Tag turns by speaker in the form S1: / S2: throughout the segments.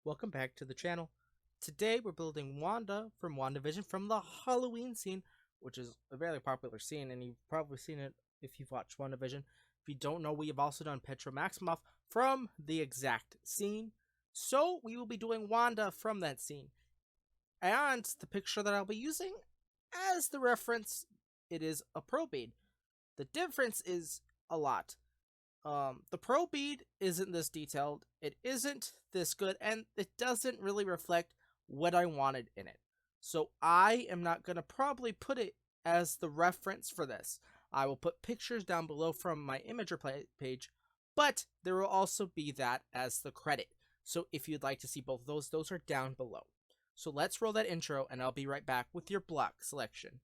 S1: Welcome back to the channel. Today we're building Wanda from WandaVision from the Halloween scene, which is a very popular scene, and you've probably seen it if you've watched WandaVision. If you don't know, we have also done Petra Maximoff from the exact scene, so we will be doing Wanda from that scene. And the picture that I'll be using as the reference, it is a pro bead. The difference is a lot. The pro bead isn't this detailed, it isn't this good, and it doesn't really reflect what I wanted in it. So I am not going to probably put it as the reference for this. I will put pictures down below from my Imager page, but there will also be that as the credit. So if you'd like to see both of those are down below. So let's roll that intro, and I'll be right back with your block selection.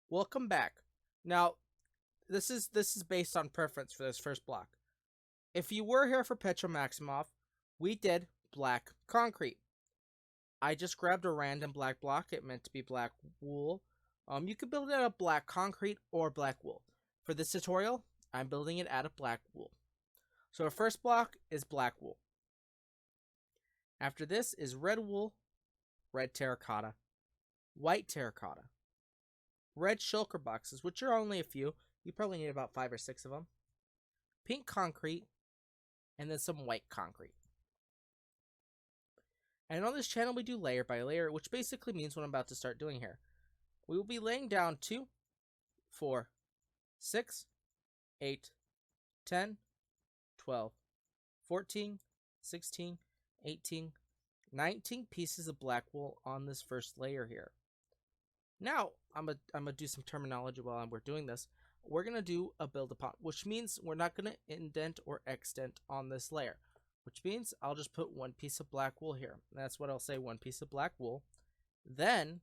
S1: Welcome back. Now, this is based on preference for this first block. If you were here for Petra Maximoff, we did black concrete. I just grabbed a random black block. It meant to be black wool. You could build it out of black concrete or black wool. For this tutorial, I'm building it out of black wool. So our first block is black wool. After this is red wool, red terracotta, white terracotta, red shulker boxes, which are only a few. You probably need about 5 or 6 of them. Pink concrete, and then some white concrete. And on this channel, we do layer by layer, which basically means what I'm about to start doing here. We will be laying down 2, 4, 6, 8, 10, 12, 14, 16, 18, 19 pieces of black wool on this first layer here. Now, I'm gonna do some terminology while we're doing this. We're gonna do a build upon, which means we're not gonna indent or extent on this layer, which means I'll just put 1 piece of black wool here. That's what I'll say, 1 piece of black wool. Then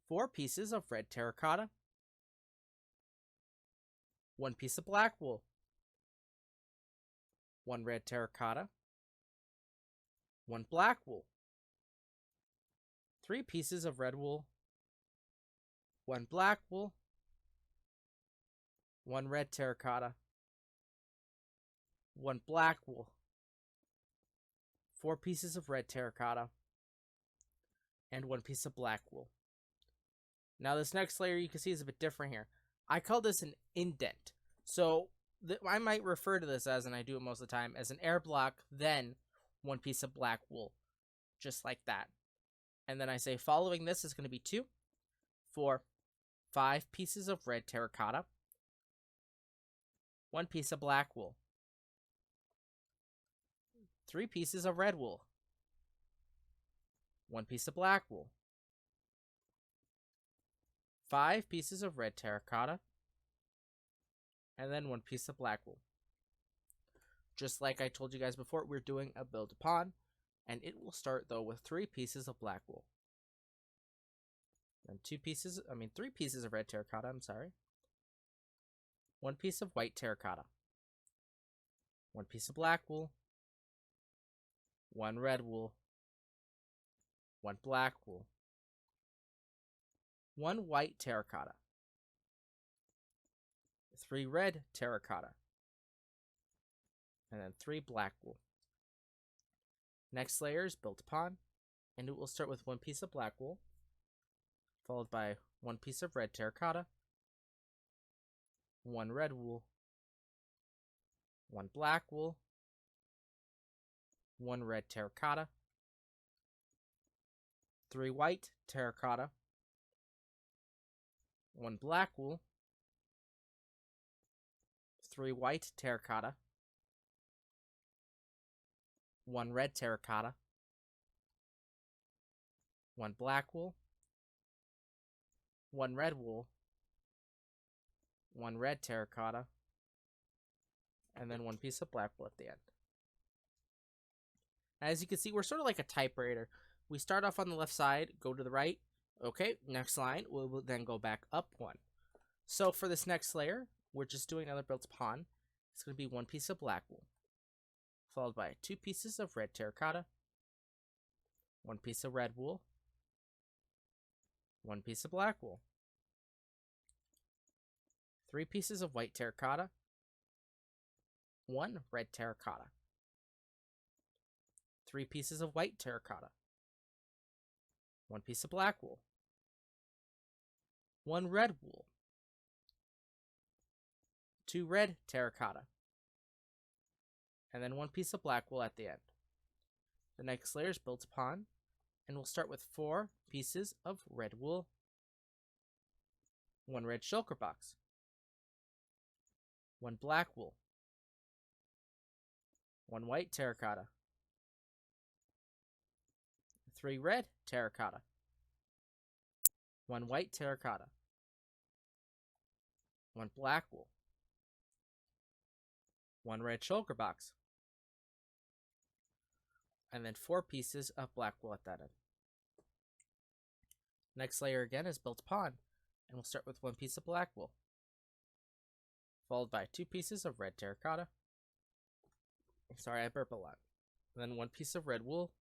S1: 4 pieces of red terracotta, 1 piece of black wool, 1 red terracotta, 1 black wool, 3 pieces of red wool, 1 black wool, 1 red terracotta, 1 black wool, 4 pieces of red terracotta, and 1 piece of black wool. Now this next layer you can see is a bit different here. I call this an indent. So I might refer to this as, and I do it most of the time, as an air block, then 1 piece of black wool. Just like that. And then I say following this is going to be 2, 4, 5 pieces of red terracotta, 1 piece of black wool, 3 pieces of red wool, 1 piece of black wool, 5 pieces of red terracotta, and then 1 piece of black wool. Just like I told you guys before, we're doing a build upon, and it will start though with 3 pieces of black wool. And 3 pieces of red terracotta, I'm sorry. 1 piece of white terracotta. 1 piece of black wool. 1 red wool. 1 black wool. 1 white terracotta. 3 red terracotta. And then 3 black wool. Next layer is built upon, and it will start with 1 piece of black wool, followed by 1 piece of red terracotta, 1 red wool, 1 black wool, 1 red terracotta, 3 white terracotta, 1 black wool, 3 white terracotta, 1 red terracotta, 1 black wool, 1 red wool, 1 red terracotta, and then 1 piece of black wool at the end. As you can see, we're sort of like a typewriter. We start off on the left side, go to the right. Okay, next line, we'll then go back up 1. So for this next layer, we're just doing another built upon. It's going to be 1 piece of black wool, followed by 2 pieces of red terracotta, 1 piece of red wool, 1 piece of black wool, 3 pieces of white terracotta, 1 red terracotta, 3 pieces of white terracotta, 1 piece of black wool, 1 red wool, 2 red terracotta, and then 1 piece of black wool at the end. The next layer is built upon, and we'll start with 4 pieces of red wool, 1 red shulker box, 1 black wool, 1 white terracotta, 3 red terracotta, 1 white terracotta, 1 black wool, 1 red shulker box, and then 4 pieces of black wool at that end. Next layer again is built upon, and we'll start with 1 piece of black wool, followed by 2 pieces of red terracotta. Sorry, I burp a lot. And then 1 piece of red wool,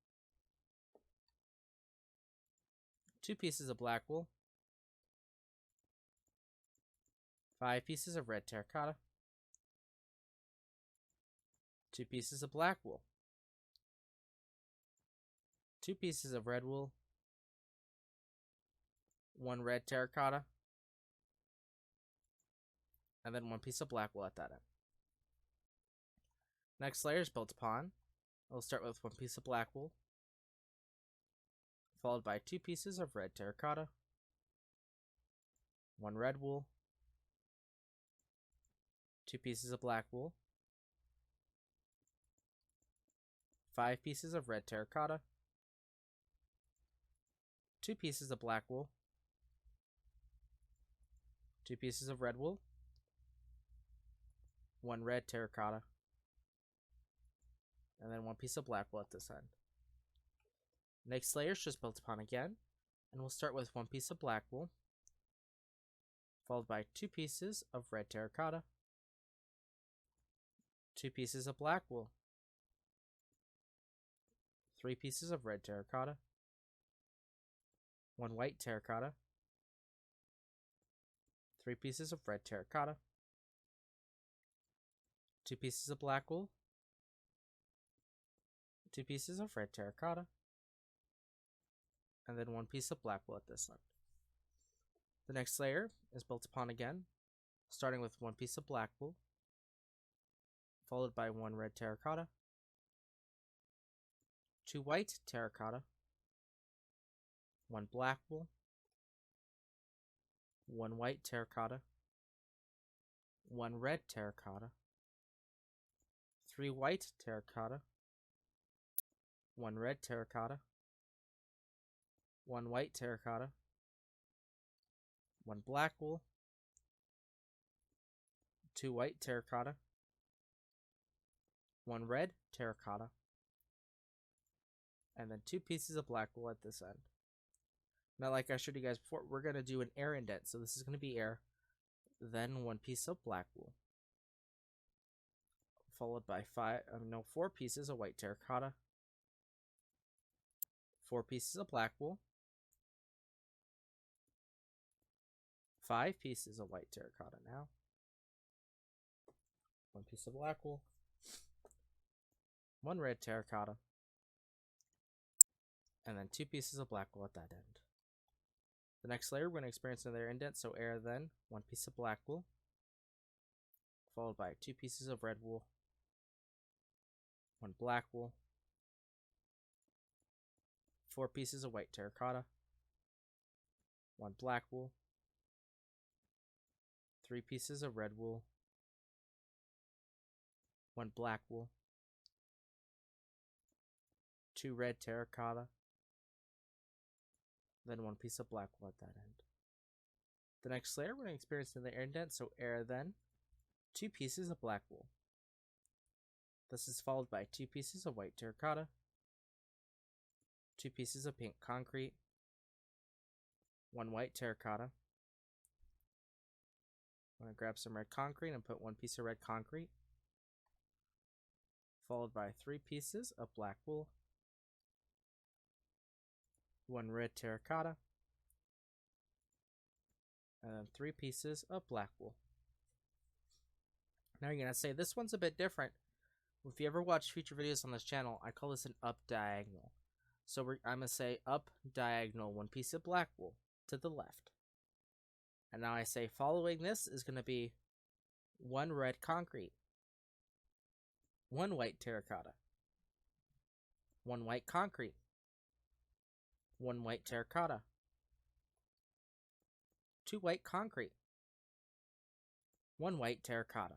S1: 2 pieces of black wool, 5 pieces of red terracotta, 2 pieces of black wool, 2 pieces of red wool, 1 red terracotta, and then 1 piece of black wool at that end. Next layer is built upon. We'll start with 1 piece of black wool, followed by 2 pieces of red terracotta, 1 red wool, 2 pieces of black wool, 5 pieces of red terracotta, 2 pieces of black wool, 2 pieces of red wool, 1 red terracotta, and then 1 piece of black wool at this end. Next layer is just built upon again, and we'll start with 1 piece of black wool, followed by 2 pieces of red terracotta, 2 pieces of black wool, 3 pieces of red terracotta, 1 white terracotta, 3 pieces of red terracotta, 2 pieces of black wool, 2 pieces of red terracotta, and then 1 piece of black wool at this end. The next layer is built upon again, starting with 1 piece of black wool, followed by 1 red terracotta, 2 white terracotta, 1 black wool, 1 white terracotta, 1 red terracotta, 3 white terracotta, 1 red terracotta, 1 white terracotta, 1 black wool, 2 white terracotta, 1 red terracotta, and then 2 pieces of black wool at this end. Now, like I showed you guys before, we're going to do an air indent. So this is going to be air, then 1 piece of black wool, followed by 4 pieces of white terracotta, 4 pieces of black wool, 5 pieces of white terracotta now, 1 piece of black wool, 1 red terracotta, and then 2 pieces of black wool at that end. The next layer, we're going to experience another indent, so air, then 1 piece of black wool, followed by 2 pieces of red wool, 1 black wool, 4 pieces of white terracotta, 1 black wool, 3 pieces of red wool, 1 black wool, 2 red terracotta, then 1 piece of black wool at that end. The next layer, we're going to experience another air indent, so air, then 2 pieces of black wool. This is followed by 2 pieces of white terracotta, 2 pieces of pink concrete, 1 white terracotta. I'm going to grab some red concrete and put 1 piece of red concrete, followed by 3 pieces of black wool, 1 red terracotta, and then 3 pieces of black wool. Now you're going to say, this one's a bit different. If you ever watch future videos on this channel, I call this an up diagonal. So I'm going to say up diagonal 1 piece of black wool to the left. And now I say following this is going to be 1 red concrete, 1 white terracotta, 1 white concrete, 1 white terracotta, 2 white concrete, 1 white terracotta,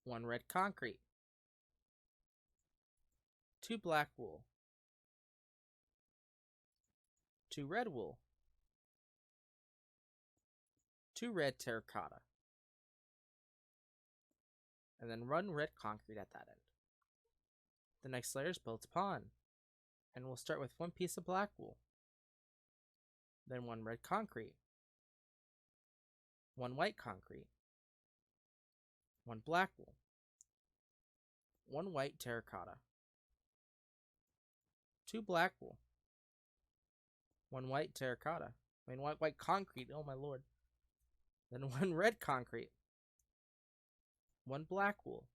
S1: 1 red concrete, 2 black wool, 2 red wool, 2 red terracotta, and then 1 red concrete at that end. The next layer is built upon, and we'll start with 1 piece of black wool, then 1 red concrete, 1 white concrete, 1 black wool, 1 white terracotta, 2 black wool, 1 white terracotta, white concrete, oh my lord, then 1 red concrete, 1 black wool,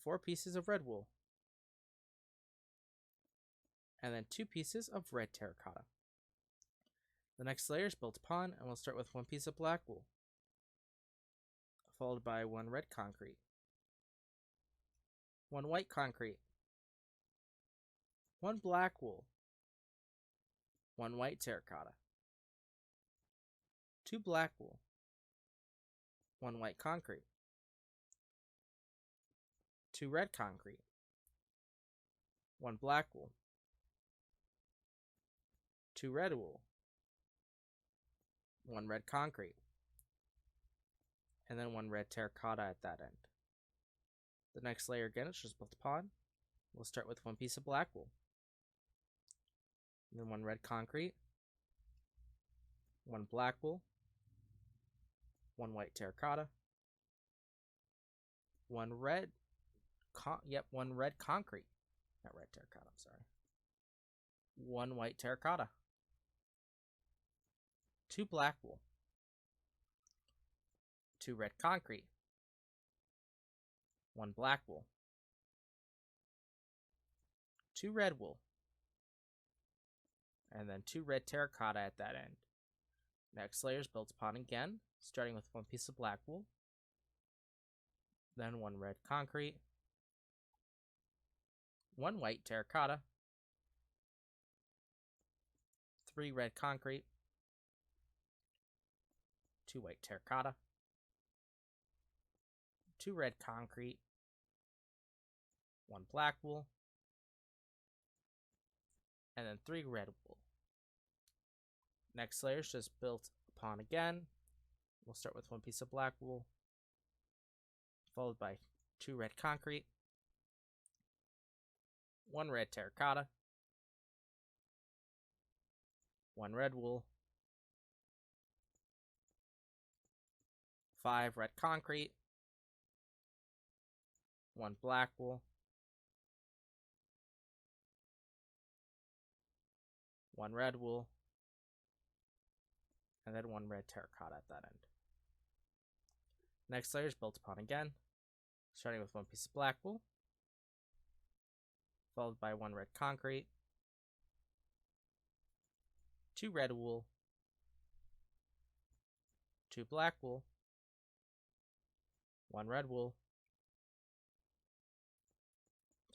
S1: 4 pieces of red wool, and then 2 pieces of red terracotta. The next layer is built upon, and we'll start with 1 piece of black wool, followed by 1 red concrete, 1 white concrete, 1 black wool, 1 white terracotta, 2 black wool, 1 white concrete, 2 red concrete, 1 black wool, 2 red wool, 1 red concrete, and then 1 red terracotta at that end. The next layer again is just built upon. We'll start with 1 piece of black wool, and then 1 red concrete, 1 black wool, 1 white terracotta, 1 red concrete, not red terracotta, I'm sorry, 1 white terracotta, 2 black wool, 2 red concrete, 1 black wool, 2 red wool, and then 2 red terracotta at that end. Next layer is built upon again, starting with 1 piece of black wool, then 1 red concrete, 1 white terracotta, 3 red concrete, 2 white terracotta, 2 red concrete, 1 black wool, and then 3 red wool. Next layer is just built upon again. We'll start with 1 piece of black wool, followed by 2 red concrete, 1 red terracotta, 1 red wool, 5 red concrete, 1 black wool, 1 red wool, and then 1 red terracotta at that end. Next layer is built upon again, starting with 1 piece of black wool, followed by 1 red concrete, 2 red wool, 2 black wool, 1 red wool,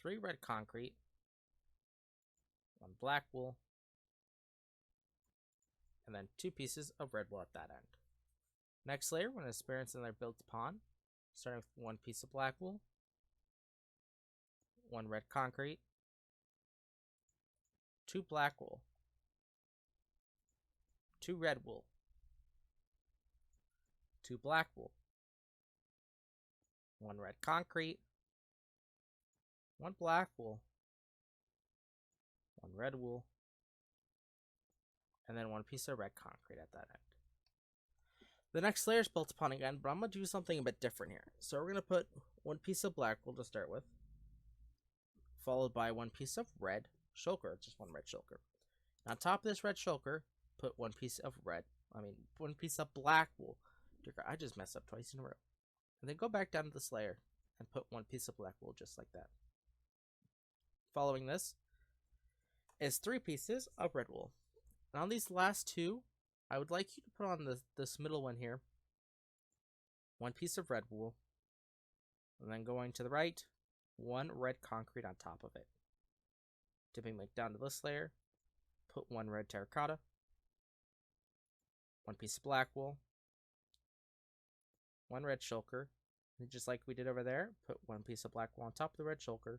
S1: 3 red concrete, 1 black wool, and then 2 pieces of red wool at that end. Next layer, we're going to experience another built upon, starting with 1 piece of black wool, 1 red concrete, 2 black wool, 2 red wool, 2 black wool, 1 red concrete, 1 black wool, 1 red wool, and then 1 piece of red concrete at that end. The next layer is built upon again, but I'm going to do something a bit different here. So we're going to put 1 piece of black wool to start with, followed by 1 piece of red, shulker, just one red shulker. On top of this red shulker, put one piece of one piece of black wool. I just messed up twice in a row. And then go back down to this layer and put one piece of black wool just like that. Following this is 3 pieces of red wool. And on these last 2, I would like you to put on this middle one here, 1 piece of red wool, and then going to the right, 1 red concrete on top of it. Dipping back down to this layer, put 1 red terracotta, 1 piece of black wool, 1 red shulker, and just like we did over there, put 1 piece of black wool on top of the red shulker,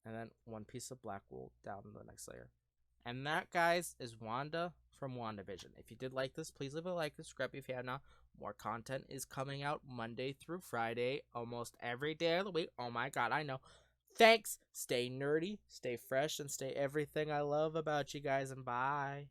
S1: and then 1 piece of black wool down in the next layer. And that, guys, is Wanda from WandaVision. If you did like this, please leave a like and subscribe if you have not. More content is coming out Monday through Friday, almost every day of the week. Oh my god, I know. Thanks. Stay nerdy, stay fresh, and stay everything I love about you guys, and bye.